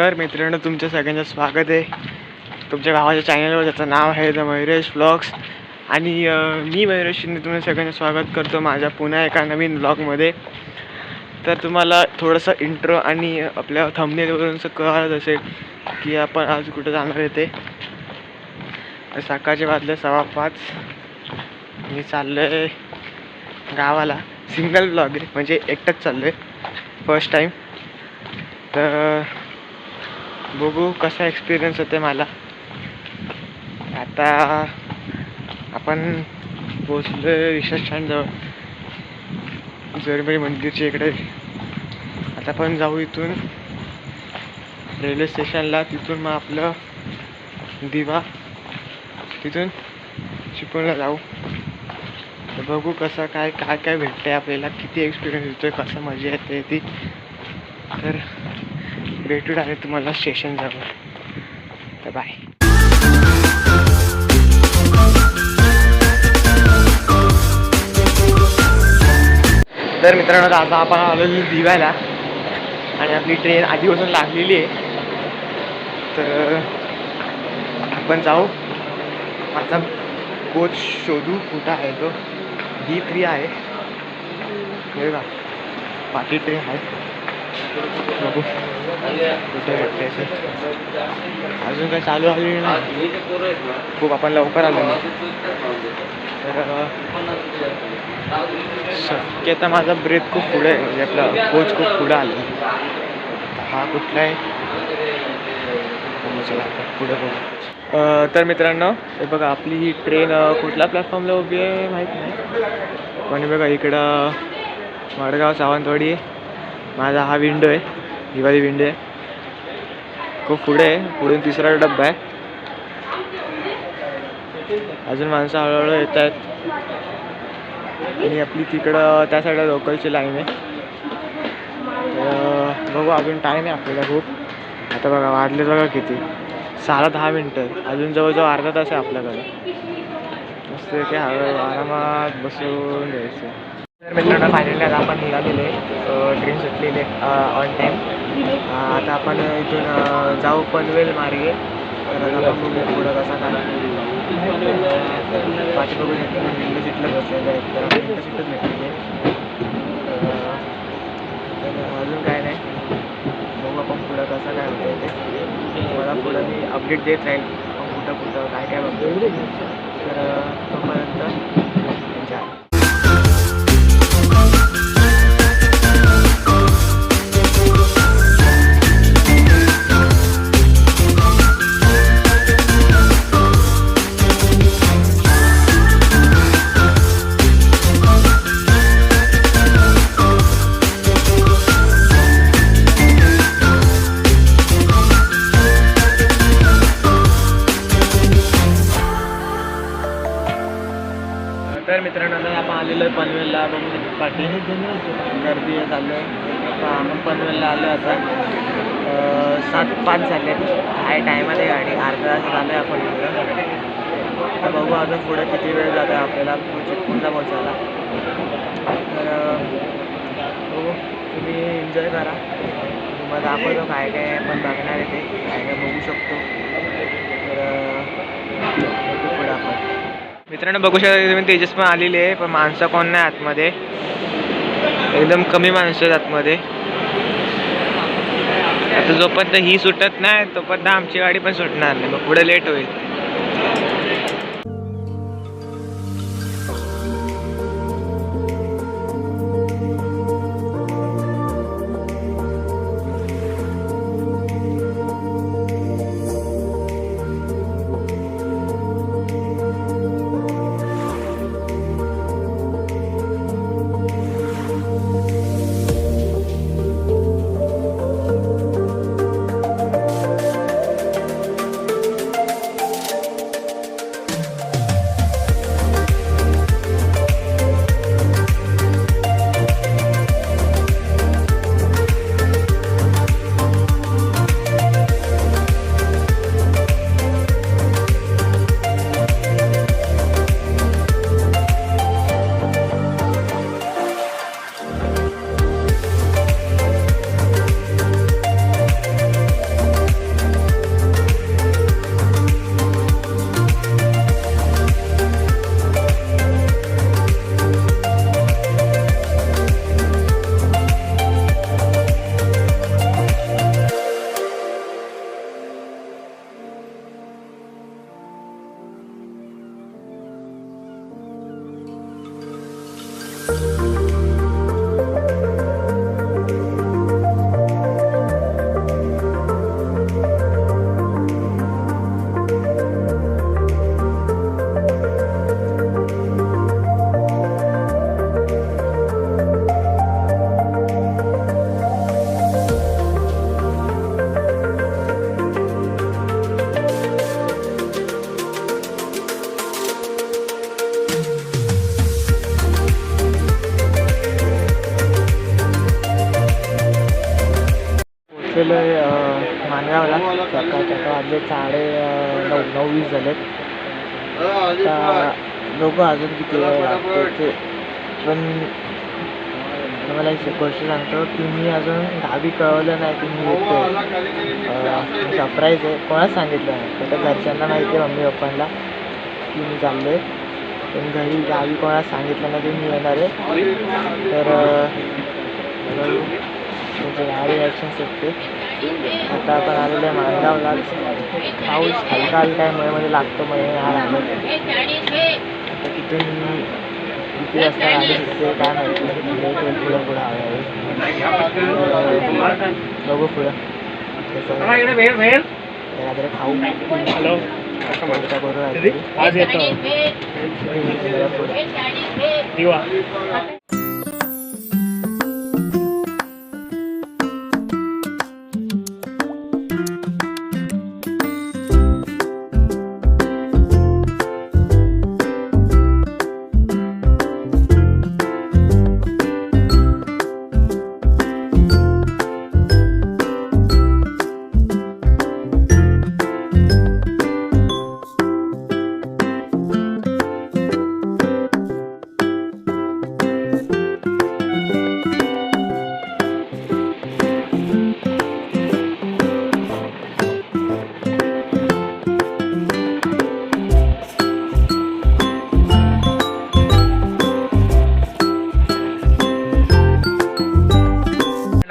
तर मित्रांनो, तुमच्या सगळ्यांचं स्वागत आहे तुमच्या गावाच्या चॅनलवर, ज्याचं नाव आहे द मयुरेश व्लॉग्स. आणि मी मयुरेश शिंदे तुमच्या सगळ्यांचं स्वागत करतो माझ्या पुन्हा एका नवीन व्लॉगमध्ये. तर तुम्हाला थोडंसं इंट्रो आणि आपल्या थंबनेलवरून असं कळत असेल की आपण आज कुठं जाणार आहे. ते सकाळचे वाजले 5:15. मी चाललो आहे गावाला. सिंगल व्लॉग आहे, म्हणजे एकटंच चाललो आहे फर्स्ट टाईम. तर बघू कसा एक्सपिरियन्स होते मला. आता आपण पोचलो रिक्षा स्टँडजवळ, जरबरी मंदिरच्या इकडे. आता आपण जाऊ इथून रेल्वे स्टेशनला, तिथून मग आपलं दिवा, तिथून चिपळूणला जाऊ. तर बघू कसं काय काय काय भेटते आपल्याला, किती एक्सपिरियन्स येतोय, कसं मजा येते ती. तर भेटू डायरेक्ट तुम्हाला स्टेशन जाऊ. तर बाय. तर मित्रांनो, आता आपण आलेलो दिव्याला आणि आपली ट्रेन आधीपासून लागलेली आहे. तर आपण जाऊ. माझा कोच शोधू कुठं आहे. तो D3 आहे हे का, बाकी ट्रेन आहे. बघू कुठे भेटते असे. अजून काही चालू आलेली नाही, खूप आपण लवकर आलो ना. तर शक्यता माझा ब्रेक खूप पुढे आहे, म्हणजे आपला कोच खूप पुढं आला. हा कुठला आहे पुढे बघू. तर मित्रांनो, हे बघा आपली ही ट्रेन कुठल्या प्लॅटफॉर्मला उभी आहे माहीत नाही, पण बघा इकडं मडगाव सावंतवाडी आहे. माझा हा विंडो आहे, दिवाळी विंडो आहे. खूप पुढे आहे, पुढून तिसरा डब्बा आहे. अजून माणसं हळूहळू येत आहेत. आणि आपली तिकडं त्या साईडला लोकलची लाईन आहे. तर बघू, अजून टाईम आहे आपल्याला खूप. आता बघा वाजले बघा किती, 6:10 मिनटं. अजून जवळजवळ अर्धा तास आहे आपल्याकडं. मस्त की आरामात बसून द्यायचं. तर मित्रांनो, फायनली आता आपण निघालेले, ट्रेन सुटलेली ऑन टाईम. आता आपण इथून जाऊ पनवेल मार्गे. तर आपण बघू पुढं कसा काय. पाठी बघू शकतो विंडो सीटला बसलेलं आहे. तर आपण विंडो सीटच भेटलेली आहे. तर अजून काय नाही, बघू आपण पुढं कसं काय होतं ते. मला पुढं मी अपडेट देत राहील आपण कुठं कुठं काय काय बघतो. तर तोपर्यंत एन्जॉय. तर मित्रांनो, आपण आलेलो आहे पनवेलला. बघू शकतो पाठी गर्दी चालू आहे. आपण पनवेलला आलो आता. 7:05 झाले. काय टायमाला गाडी, अर्धा तास झालं आहे आपण इकडं. तर बघू अजून पुढे किती वेळ जातो आपल्याला चिपळूणला पोहोचायला. तर बघू, तुम्ही एन्जॉय करा. तुम्हाला दाखवतो काय काय आपण बघणार आहे, ते काय काय बघू शकतो. तर पुढे आपण मित्रांनो बघू शकता तुम्ही, तेजस पण आलेली आहे, पण माणसं कोण नाही आतमध्ये. एकदम कमी माणसं आहेत आतमध्ये. आता जोपर्यंत ही सुटत नाही तोपर्यंत आमची गाडी पण सुटणार नाही, मग पुढे लेट होईल. माणगावला. सकाळच्या वाजले 9:20 झालेत. आता बघू अजून किती वेळ लागतो ते. पण मला एक गोष्ट सांगतो की मी अजून गावी कळवलं नाही की मी येतो. सरप्राईज आहे. कोणाच सांगितलं नाही. तर घरच्यांना माहिती आहे, मम्मी पप्पांना, की मी चाललो आहे. पण घरी गावी कोणाच सांगितलं नाही की मी येणार आहे. तर तुमचे गाडी ॲक्शन शकते. आता आपण आलेलं आहे माणगावला. पाऊस हलका हलका आहे, मध्ये लागतो, मध्ये आला. आता तिथून किती वाजता गाडी सुटते काय माहिती. लेट होईल पुढं पुढं हळूहळू. बघू पुढं काहीतरी खाऊ. हॅलो करू आज येतो दिवा.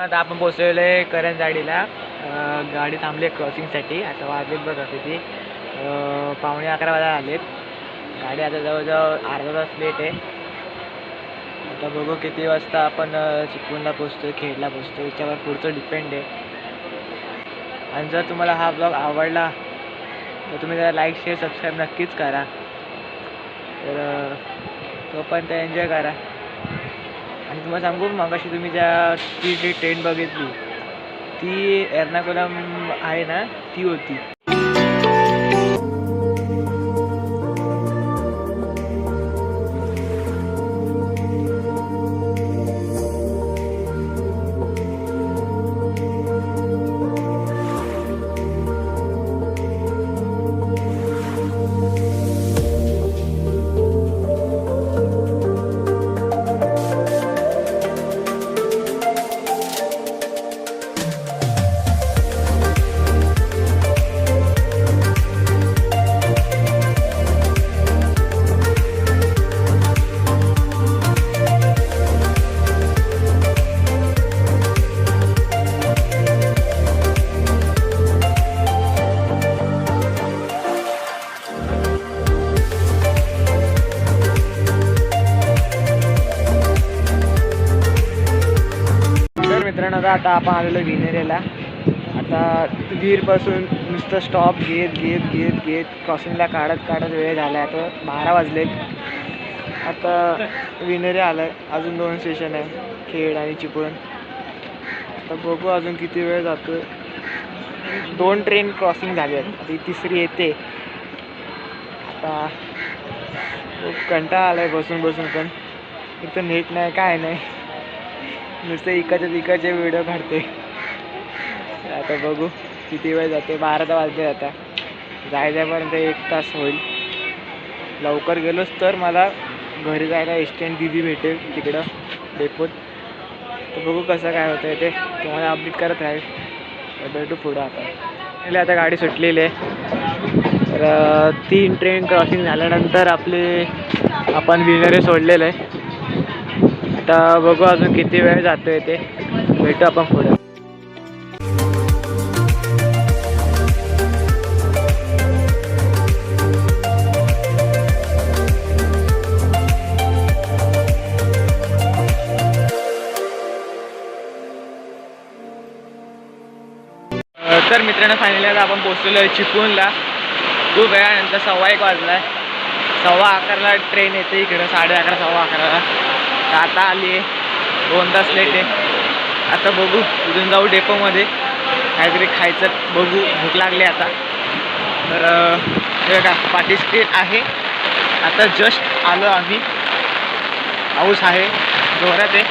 आता आपण पोचलेलो आहे करंजाडीला. गाडी थांबली क्रॉसिंगसाठी. आता वाजलेत बघा किती, 11:15 वाजता आलेत. गाडी आता जवळजवळ अर्धा तास लेट आहे. आता बघू किती वाजता आपण चिपळूणला पोचतो, खेडला पोचतो, याच्यावर पुढचं डिपेंड आहे. आणि जर तुम्हाला हा ब्लॉग आवडला तर तुम्ही त्याला लाईक शेअर सबस्क्राईब नक्कीच करा. तर तोपर्यंत एन्जॉय करा. आणि तुम्हाला सांगू, मग अशी तुम्ही ती जी ट्रेन बघितली ती एर्नाकुलम आहे ना, ती होती. मित्रांनो आता आपण आलेलो विनेरेला. आता वीरपासून नुसतं स्टॉप घेत घेत घेत घेत क्रॉसिंगला काढत वेळ झाला आहे. आता 12 वाजलेत. आता विनेरे आलं आहे. अजून 2 स्टेशन आहे, खेड आणि चिपळूण. आता बघू अजून किती वेळ जातो. 2 ट्रेन क्रॉसिंग झाली आहेत, आता ही तिसरी येते. आता खूप कंटाळा आला आहे बसून बसून. पण इथं नेट नाही, काय नाही, नुसतं इकडचे व्हिडिओ काढते. आता बघू किती वेळ जाते. 12 वाजले. आता जायपर्यंत 1 तास होईल. लवकर गेलोच तर मला घरी जायला एस्टेंट दिदी भेटेल तिकडं डेपोत. तर बघू कसं काय होतं ते, तुम्हाला अपडेट करत राहील. भेटू पुढं. आता गाडी सुटलेली आहे. तर 3 ट्रेन क्रॉसिंग झाल्यानंतर आपण विनेरे सोडलेलं आहे. आता बघू अजून किती वेळ जातोय ते, भेटू आपण पुढे. तर मित्रांनो फायनली आता आपण पोचलेलो आहे चिपळूणला. खूप वेळानंतर 1:15 वाजला आहे. 11:15ला ट्रेन येते इकडं, 11:30 11:15ला. आता आली आहे, 2 तास लेट आहे. आता बघू इथून जाऊ डेपोमध्ये, काहीतरी खायचं बघू, भूक लागली आता. तर हे का पाटी स्ट्रीट आहे. आता जस्ट आलो आम्ही. पाऊस आहे, जोरात आहे.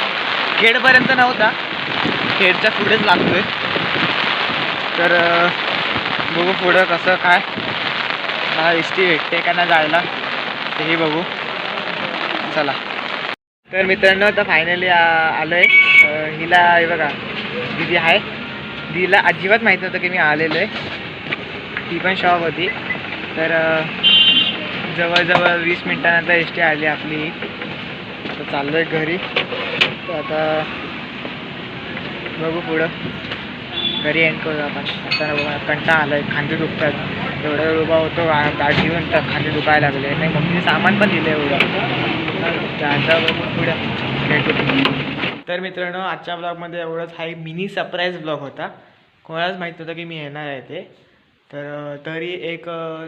खेडपर्यंत नव्हता, खेडच्या पुढेच लागतोय. तर बघू पुढं कसं काय मला एस टी भेटते का ना जायला तेही बघू. चला तर मित्रांनो आता फायनली आलो आहे. हिला हे बघा दिदी आहे, दिदीला अजिबात माहीत नव्हतं की मी आलेलो आहे. ती पण शॉक होती. तर जवळजवळ 20 मिनिटानंतर एस टी आली आपली. तर चाललो आहे घरी. तर आता बघू पुढं घरी एंड करू आपण. आता बघा कंटाळा आला आहे, खांदे दुखतात. एवढा उभा होतो गाडी घेऊन तर खांदे दुखायला लागले. नाही मम्मीने सामान पण दिलं एवढं. तर आता बघू पुढं भेटू. तर मित्रांनो आजच्या ब्लॉगमध्ये एवढंच. हा एक मिनी सरप्राईज ब्लॉग होता. कोणालाच माहीत नव्हतं की मी येणार आहे ते. तर तरी एक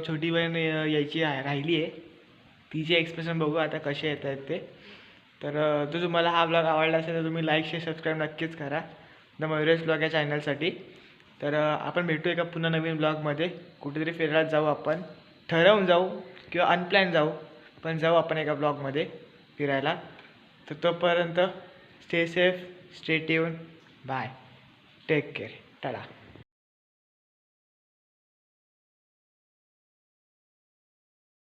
छोटी बहीण यायची आहे राहिली आहे. तिचे एक्सप्रेशन बघू आता कसे येत आहेत ते. तर तो तुम्हाला हा ब्लॉग आवडला असेल तर तुम्ही लाईक शेअर सबस्क्राईब नक्कीच करा द मयुरेश ब्लॉग या चॅनलसाठी. तर आपण भेटू एका पुन्हा नवीन ब्लॉगमध्ये. कुठेतरी फिरायला जाऊ आपण, ठरवून जाऊ किंवा अनप्लॅन जाऊ, पण जाऊ आपण एका ब्लॉगमध्ये फिरायला. तर तोपर्यंत stay safe, stay tuned, bye, take care, Tata.